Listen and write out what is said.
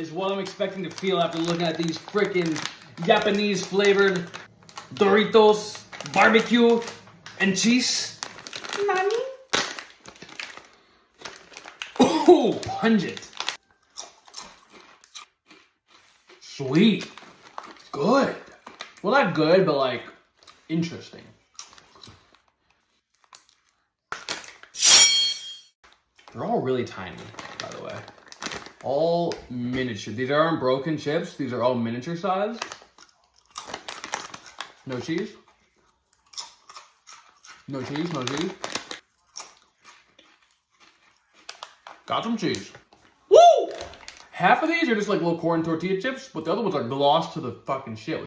is what I'm expecting to feel after looking at these freaking Japanese flavored Doritos, barbecue, and cheese. Nani? Oh, pungent. Sweet. Good. Well, not good, but like interesting. They're all really tiny, by the way. All miniature. These aren't broken chips. These are all miniature size. No cheese. No cheese, no cheese. Got some cheese. Woo! Half of these are just like little corn tortilla chips, but the other ones are glossed to the fucking shit.